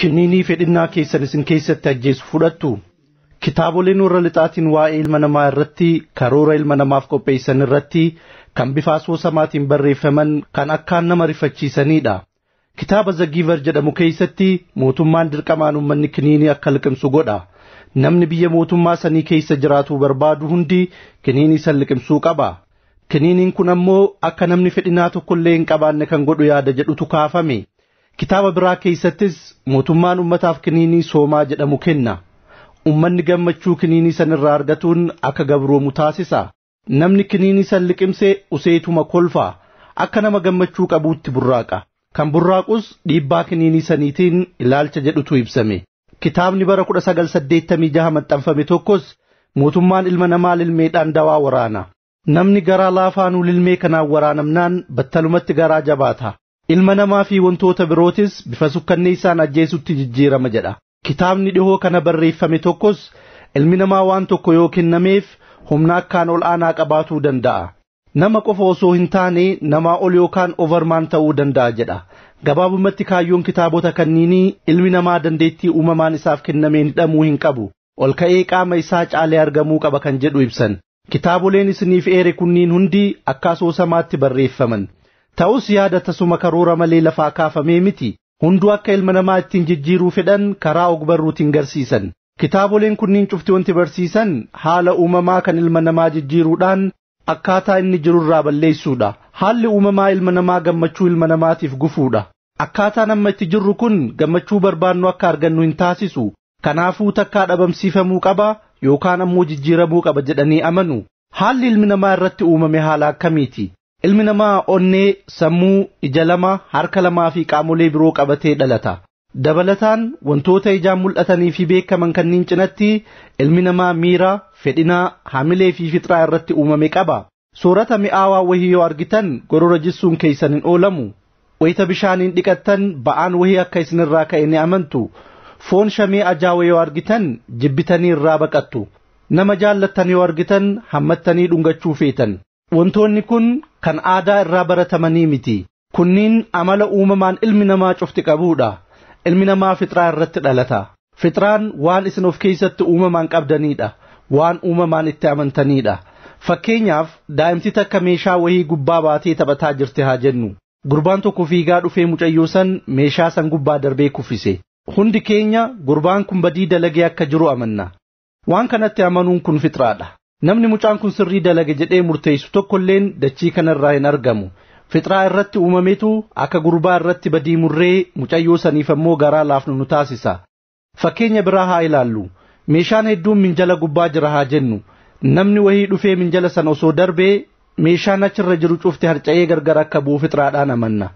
Kiniinii fedhinnaa keessan isin keessatti ajjeesu fudhattu. Kitaaboleen warra lixaatiin waa'ee ilma namaa irratti karoora ilma namaaf qopheessan irratti kan bifa asoosamaatiin barreeffaman kan akkaan nama rifachiisanidha. Kitaaba Zagiivar jedhamu keessatti mootummaan dirqamaan uummanni kiniinii akka liqimsu godha. Namni biyya mootummaa sanii keessa jiraatu barbaadu hundi kiniinii san liqimsuu qaba. Kiniiniin kun ammoo akka namni fedhinaa tokkollee hin qabaanne kan godhu yaada jedhutu kaafame. Kitaaba biraa keessattis mootummaan ummataaf kiniinii soomaa jedhamu kenna. Ummanni gammachuu kiniinii san irraa argatuun akka gabroomu taasisa. Namni kiniinii san liqimse useetuma kolfa akka nama gammachuu qabuutti burraaqa. Kan burraaqus dhiibbaa kiniinii saniitiin ilaalcha jedhutu ibsame. Kitaabni bara 1986 maxxanfame tokkos mootummaan ilma namaa lilmeedhaan dawaa waraana. Namni garaa laafaanuu lilmee kanaan waraanamnaan battalumatti garaa jabaata. Ilma namaa fi wantoota birootis bifa sukkanneessaan ajjeesutti jijjiirama jedha. Kitaabni dhihoo kana barreeffame tokkos ilmi namaa waan tokko yoo kennameef humna akkaan ol aanaa qabaatuu danda'a. Nama qofa osoo hin taane namaa ol yookaan overmaan ta'uu danda'a jedha. Gabaabumatti kaayyoon kitaabota kanniinii ilmi namaa dandeettii uumamaan isaaf kennameen hidhamuu hin qabu. Ol ka'ee qaama isaa caalee argamuu qaba kan jedhu ibsan. Kitaaboleen isiniif eere kunniin hundi akka asoosamaatti barreeffaman. Ta'us yaada tasuma karoora malee lafaa kaafamee miti. Hunduu akka ilma namaa ittiin jijjiiruu fedhan karaa ogbarruutiin garsiisan. Kitaaboleen kunniin cufti wanti barsiisan haala uumamaa kan ilma namaa jijjiiruudhaan akkaataa inni jirurraa balleessuudha. Haalli uumamaa ilma namaa gammachuu ilma namaatiif gufuudha. Akkaataan amma itti jirru kun gammachuu barbaannu akka argannu hin taasisu. Kanaafuu takkaa dhabamsiifamuu qaba yookaan ammoo jijjiiramuu qaba jedhanii amanu. Haalli ilmi namaa irratti uumame haala akkamiiti? Ilmi namaa onnee, sammuu, ija lama, harka lamaa fi qaamolee biroo qabatee dhalata. Dabalataan wantoota ijaan mul'atanii fi beekaman kanniin cinatti ilmi namaa miira, fedhinaa, hamilee fi fixraa irratti uumame qaba. Soorata mi'aawaa wahii yoo argitan gorora jissuun keessan hin oolamu. Wayita bishaaniin dhiqattan ba'aan wahii akka isinirraa ka'e ni amantu. Foon shamee ajaawa yoo argitan jibbitanii irraa baqattu. Nama jaallattan yoo argitan hammattanii dhungachuu feetan. Wantoonni kun kan aadaa irraa baratamanii miti. Kunniin amala uumamaan ilmi namaa cufti qabuudha. Ilmi namaa fixraa irratti dhalata. Fixraan waan isin of keessatti uumamaan qabdanidha. Waan uumamaan itti amantaniidha. Fakkeenyaaf daa'imti takka meeshaa wahii gubbaa baatee taphataa jirti haa jennu. Gurbaan tokko fiigaa dhufee mucayyoo san meeshaa san gubbaa darbee kuffise. Hundi keenya gurbaan kun badii dalagee akka jiru amanna. Waan kanatti amanuun kun fixraadha. Namni mucaan kun sirrii dalage jedhee murteessu tokkolleen dachii kanarraa hin argamu. Fixraa irratti uumametu akka gurbaa irratti badii murree mucayyoo saniif ammoo garaa laafnu nu taasisa. Fakkeenya biraa haa ilaallu. Meeshaan hedduun minjala gubbaa jira haa jennu. Namni wahii dhufee minjala sana osoo darbee meeshaan achirra jiru cufti harca'ee gargar akka bu'u fixraadhaan amanna.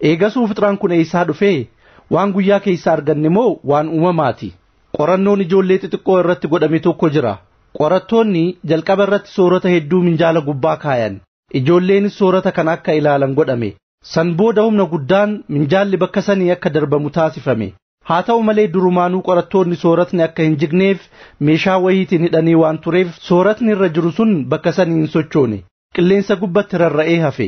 Eegasuu fixraan kun eessaa dhufee? Waan guyyaa keessaa arganne moo waan uumamaati? Qorannoon ijoollee xixiqqoo irratti godhame tokko jira. Qorattoonni jalqaba irratti soorata hedduu minjaala gubbaa kaayan. Ijoolleenis soorata kana akka ilaalan godhame. San booda humna guddaan minjaalli bakka sanii akka darbamu taasifame. Haa ta'u malee durumaanuu qorattoonni sooratni akka hin jigneef meeshaa wayiitiin hidhanii waan tureef sooratni irra jiru sun bakka sanii hin sochoone. Qilleensa gubbatti rarra'ee hafe.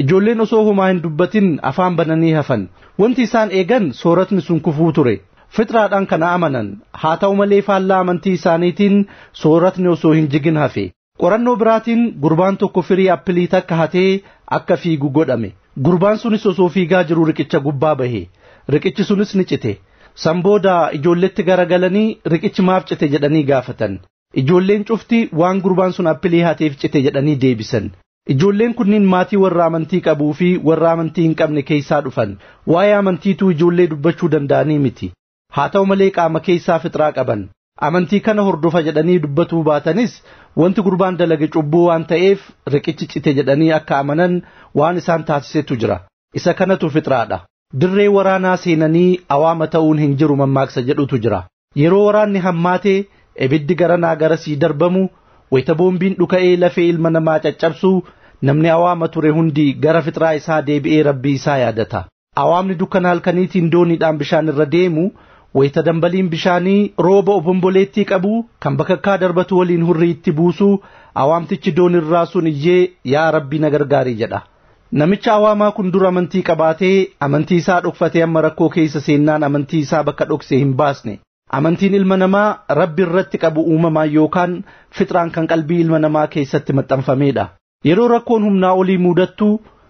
Ijoolleen osoo homaa hin dubbatin afaan bananii hafan. Wanti isaan eegan sooratni sun kufuu ture. Fixraadhaan kana amanan. Haa ta'u malee faallaa amantii isaaniitiin sooratni osoo hin jigin hafe. Qorannoo biraatiin gurbaan tokko firii appilii takka hatee akka fiigu godhame. Gurbaan sunis osoo fiigaa jiru riqicha gubbaa bahe. Riqichi sunis ni cite. San booda ijoolletti garagalanii riqichi maaf cite jedhanii gaafatan. Ijoolleen cufti waan gurbaan sun appilii hateef cite jedhanii deebisan. Ijoolleen kunniin maatii warra amantii qabuu fi warra amantii hin qabne keessaa dhufan. Waa'ee amantiitu ijoollee dubbachuu danda'anii miti. Haa ta'u malee qaama keessaa fixraa qaban. Amantii kana hordofa jedhanii dubbatuu baatanis wanti gurbaan dalage cubbuu waan ta'eef riqichi cite jedhanii akka amanan waan isaan taasisetu jira. Isa kanatu fixraadha. Dirree waraanaa seenanii awaama ta'uun hin jiru mammaaksa jedhutu jira. Yeroo waraanni hammaatee ibiddi garanaa garasii darbamu wayita boombiin dhuka'ee lafee ilma namaa caccabsu namni awaama ture hundi gara fixraa isaa deebi'ee rabbii isaa yaadata. Awaamni dukkana halkaniitiin dooniidhaan bishaan irra deemu wayita dambaliin bishaanii rooba obomboleettii qabu kan bakakkaa darbatu waliin hurrii itti buusu awaamtichi doonirraa sun iyyee yaa rabbii na gargaarii jedha. Namicha awaamaa kun dura amantii qabaatee amantii isaa dhokfatee amma rakkoo keessa seennaan amantii isaa bakka dhoksee hin baasne. Amantiin ilma namaa Rabbi irratti qabu uumamaan yookaan fitraan kan qalbii ilma namaa keessatti maxxanfamedha. Yeroo rakkoon humnaa olii mudattu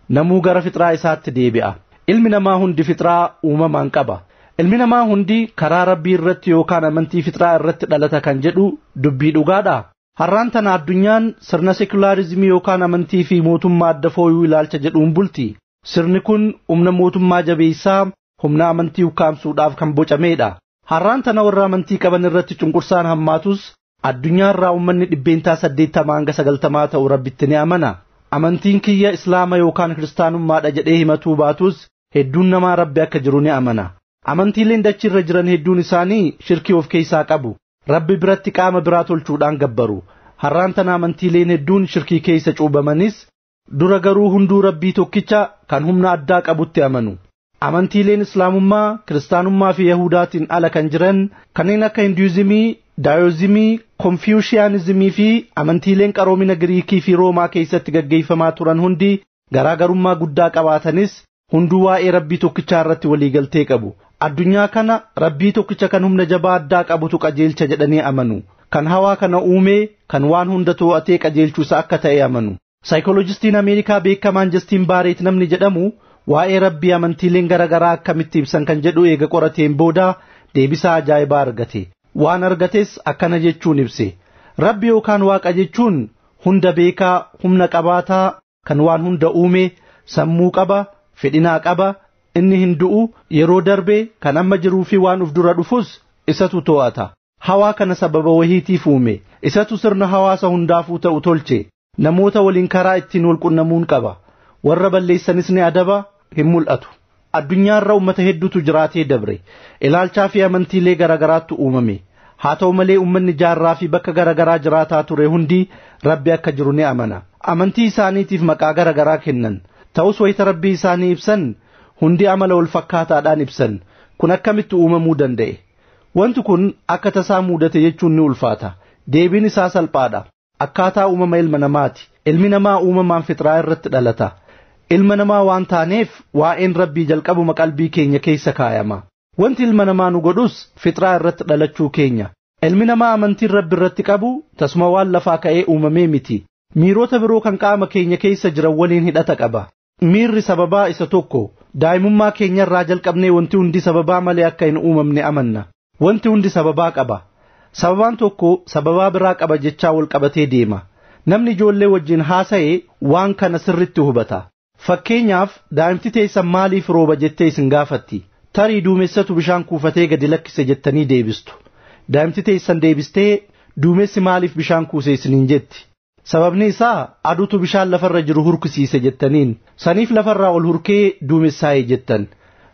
namuu gara fitraa isaatti deebi'a. Ilmi namaa hundi fitraa uumamaan qaba. Ilmi namaa hundi karaa Rabbii irratti yookaan amantii fitraa irratti dhalata kan jedhu dubbii dhugaadha. Har'aan tana addunyaan sirna sekulaarizimii yookaan amantii fi mootummaa adda fooyyuu ilaalcha jedhuun bulti. Sirni kun humna mootummaa jabeessaa humna amantii ukkaamsuudhaaf kan bocamedha. Har'aan tana warra amantii qaban irratti cunqursaan hammaatus addunyaarraa uummanni 80-90 ta'u Rabbitti ni amana. Amantiin kiyya Islaama yookaan Kiristaanummaadha jedhee himatuu baatus hedduun namaa Rabbi akka jiru ni amana. Amantiileen dachiirra jiran hedduun isaanii shirkii of keessaa qabu. Rabbi biratti qaama biraa tolchuudhaan gabbaru. Har'aan tana amantiileen hedduun shirkii keessa cuubamanis dura garuu hunduu Rabbii tokkicha kan humna addaa qabutti amanu. Amantiileen Islaamummaa, Kiristaanummaa fi Yahudaatiin ala kan jiran kanneen akka Hinduizimii, Daayozimii, Konfiyuushiyaanizimii fi amantiileen qaroomina Giriikii fi Roomaa keessatti gaggeeffamaa turan hundi garaagarummaa guddaa qabaatanis hunduu waa'ee Rabbii tokkichaa irratti waliigaltee qabu. Addunyaa kana Rabbii tokkicha kan humna jabaa addaa qabutu qajeelcha jedhanii amanu. Kan hawaa kana uumee kan waan hunda to'atee qajeelchuusa akka ta'e amanu. Saayikoolojistiin Ameerikaa beekamaan Jastiin Baaret namni jedhamu waa'ee Rabbii amantiileen garagaraa akkamitti ibsan kan jedhu eega qorateen booda deebisaa ajaa'ibaa argate. Waan argates akkana jechuun ibse. Rabbi yookaan Waaqa jechuun hunda beekaa, humna qabaataa, kan waan hunda uume, sammuu qaba, fedhinaa qaba, inni hin du'u, yeroo darbe kan amma jiruu fi waan uf dura dhufus isatu to'ata. Hawaa kana sababa wahiitiif uume. Isatu sirna hawaasa hundaafuu ta'u tolche. Namoota waliin karaa ittiin wal qunnamuun qaba. Warra balleessanis ni adaba, hin mul'atu. Addunyaarra uummata hedduutu jiraatee dabre. Ilaalchaa fi amantiilee garagaraatu uumame. Haa ta'u malee uummanni jaarraa fi bakka garagaraa jiraataa ture hundi Rabbi akka jiru ni amana. Amantii isaaniitiif maqaa garagaraa kennan. Ta'us wayita Rabbii isaanii ibsan hundi amala wal fakkaataadhaan ibsan. Kun akkamitti uumamuu danda'e? Wanti kun akka tasaa mudate jechuun ni ulfaata. Deebiin isaa salphaadha. Akkaataa uumama ilma namaati. Ilmi namaa uumamaan fitraa irratti dhalata. Ilma namaa waan taaneef waa'een Rabbii jalqabuma qalbii keenya keessa kaayama. Wanti ilma namaa nu godhus fitraa irratti dhalachuu keenya. Ilmi namaa amantiin Rabbi irratti qabu tasuma waan lafaa ka'ee uumamee miti. Miirota biroo kan qaama keenya keessa jiran waliin hidhata qaba. Miirri sababaa isa tokko. Daa'imummaa keenyarraa jalqabnee wanti hundi sababaa malee akka hin uumamne amanna. Wanti hundi sababaa qaba. Sababaan tokko sababaa biraa qaba jechaa wal qabatee deema. Namni ijoollee wajjin haasa'ee waan kana sirritti hubata. Fakkeenyaaf daa'imti teessan maaliif rooba jettee isin gaafatti. Tarii duumessatu bishaan kuufatee gadi lakkise jettanii deebistu. Daa'imti teessan deebistee duumessi maaliif bishaan kuuse isiniin jetti. Sababni isaa aduutu bishaan lafarra jiru hurkisiise jettaniin. Saniif lafarraa ol hurkee duumessaa'e jettan.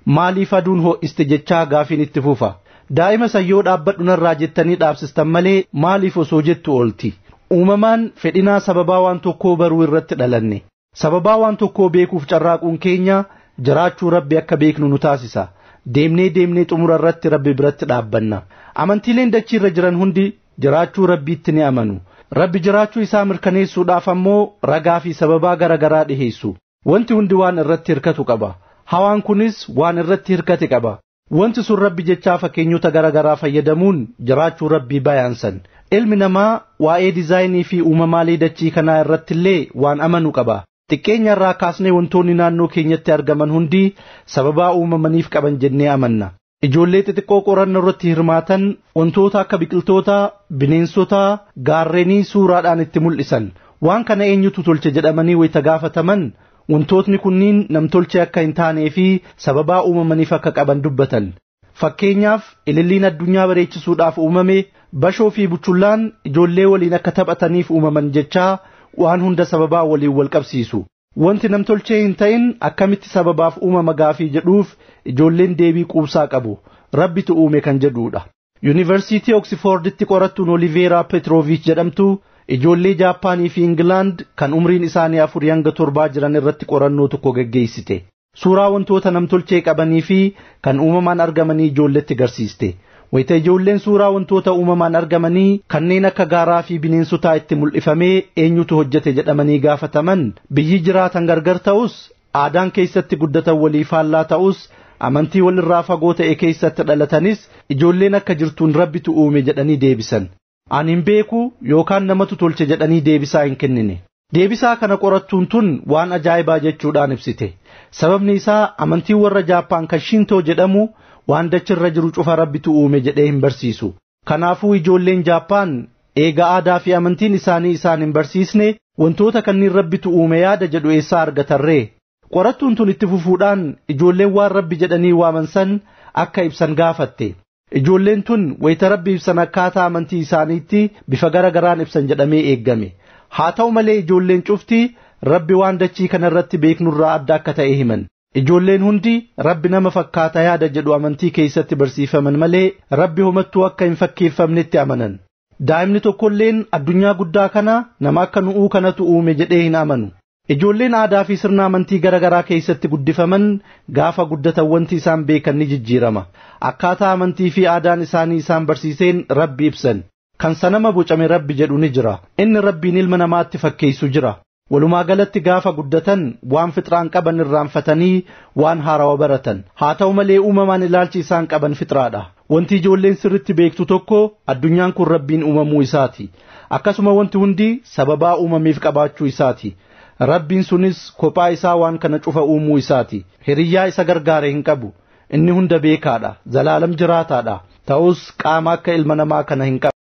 Maaliif aduun ho'iste jechaa gaafiin itti fufa. Daa'ima sayyoo dhaabbadhu narraa jettanii dhaabsistan malee maaliif osoo jettu oolti. Uumamaan fedhinaa sababaa waan tokkoo baruu irratti dhalanne. Sababaa waan tokkoo beekuuf carraaquun keenya jiraachuu Rabbi akka beeknu nu taasisa. Deemnee xumura irratti Rabbi biratti dhaabbanna. Amantiileen dachiirra jiran hundi jiraachuu Rabbiitti ni amanu. Rabbi jiraachuu isaa mirkaneessuudhaaf ammoo ragaa fi sababaa garagaraa dhiheessu. Wanti hundi waan irratti hirkatu qaba. Hawaan kunis waan irratti hirkate qaba. Wanti sun Rabbi jechaa fakkeenyota garagaraa fayyadamuun jiraachuu Rabbii bayaansan. Ilmi namaa waa'ee dizaayinii fi uumamaalee dachii kanaa irratti illee waan amanu qaba. Xiqqeenya irraa kaasnee wantoonni naannoo keenyatti argaman hundi sababaa uumamaniif qaban jennee amanna. Ijoollee xixiqqoo qorannoo irratti hirmaatan wantoota akka biqiltootaa, bineensotaa, gaarreenii suuraadhaan itti mul'isan. Waan kana eenyutu tolche jedhamanii wayita gaafataman wantootni kunniin namtolchee akka hin taanee fi sababaa uumamaniif akka qaban dubbatan. Fakkeenyaaf ililliin addunyaa bareechisuudhaaf uumame, bashoo fi buchullaan ijoollee waliin akka taphataniif uumaman jechaa waan hunda sababaa waliin wal qabsiisu. Wanti namtolchee hin ta'in akkamitti sababaaf uumama gaafii jedhuuf ijoolleen deebii quubsaa qabu. Rabbitu uume kan jedhuudha. Yuunivarsiitii Oksforditti qorattuun Oliveeraa Petroovich jedhamtu ijoollee Jaappaanii fi Ingilaand kan umriin isaanii 4 hanga 7 jiran irratti qorannoo tokko gaggeessite. Suuraa wantoota namtolchee qabanii fi kan uumamaan argamanii ijoolletti agarsiiste. Wayita ijoolleen suuraa wantoota uumamaan argamanii kanneen akka gaaraa fi bineensotaa itti mul'ifamee eenyutu hojjete jedhamanii gaafataman biyyi jiraatan gargar ta'us aadaan keessatti guddatan walii faallaa ta'us amantii walirraa fagoo ta'e keessatti dhalatanis ijoolleen akka jirtuun Rabbitu uume jedhanii deebisan. Ani hin beeku yookaan namatu tolche jedhanii deebisaa hin kennine. Deebisaa kana qorattuun tun waan ajaa'ibaa jechuudhaan ibsite. Sababni isaa amantii warra Jaappaan kan Shintoo jedhamu waan dachirra jiru cufa Rabbitu uume jedhee hin barsiisu. Kanaafuu ijoolleen Jaappaan eega aadaa fi amantiin isaanii isaan hin barsiisne wantoota kanneen Rabbitu uume yaada jedhu eessaa argatarree? Qorattuun tun itti fufuudhaan ijoolleen waan Rabbi jedhanii waaman san akka ibsan gaafatte. Ijoolleen tun wayita Rabbi ibsan akkaataa amantii isaaniitti bifa garagaraan ibsan jedhamee eeggame. Haa ta'u malee ijoolleen cufti Rabbi waan dachii kana irratti beeknurraa adda akka ta'e himan. Ijoolleen hundi Rabbi nama fakkaata yaada jedhu amantii keessatti barsiifaman malee Rabbi homattuu akka hin fakkeeffamnetti amanan. Daa'imni tokkolleen addunyaa guddaa kana nama akka nu'uu kanatu uume jedhee hin amanu. Ijoolleen aadaa fi sirna amantii garaagaraa keessatti guddifaman gaafa guddatan wanti isaan beekan ni jijjiirama. Akkaataa amantii fi aadaan isaanii isaan barsiiseen Rabbi ibsan. Kan sanama bocame Rabbi jedhu ni jira. Inni Rabbiin ilma namaatti fakkeessu jira. Walumaa galatti gaafa guddatan waan fixraan qaban irraanfatanii waan haarawaa baratan. Haa ta'u malee uumamaan ilaalchi isaan qaban fixraadha. Wanti ijoolleen sirritti beektu tokko addunyaan kun Rabbiin uumamuu isaati. Akkasuma wanti hundi sababaa uumameef qabaachuu isaati. Rabbiin sunis kophaa isaa waan kana cufa uumuu isaati. Hiriyyaa isa gargaare hin qabu. Inni hunda beekaadha. Zalaalam jiraataadha. Ta'us qaama akka ilma namaa kana hin qabu.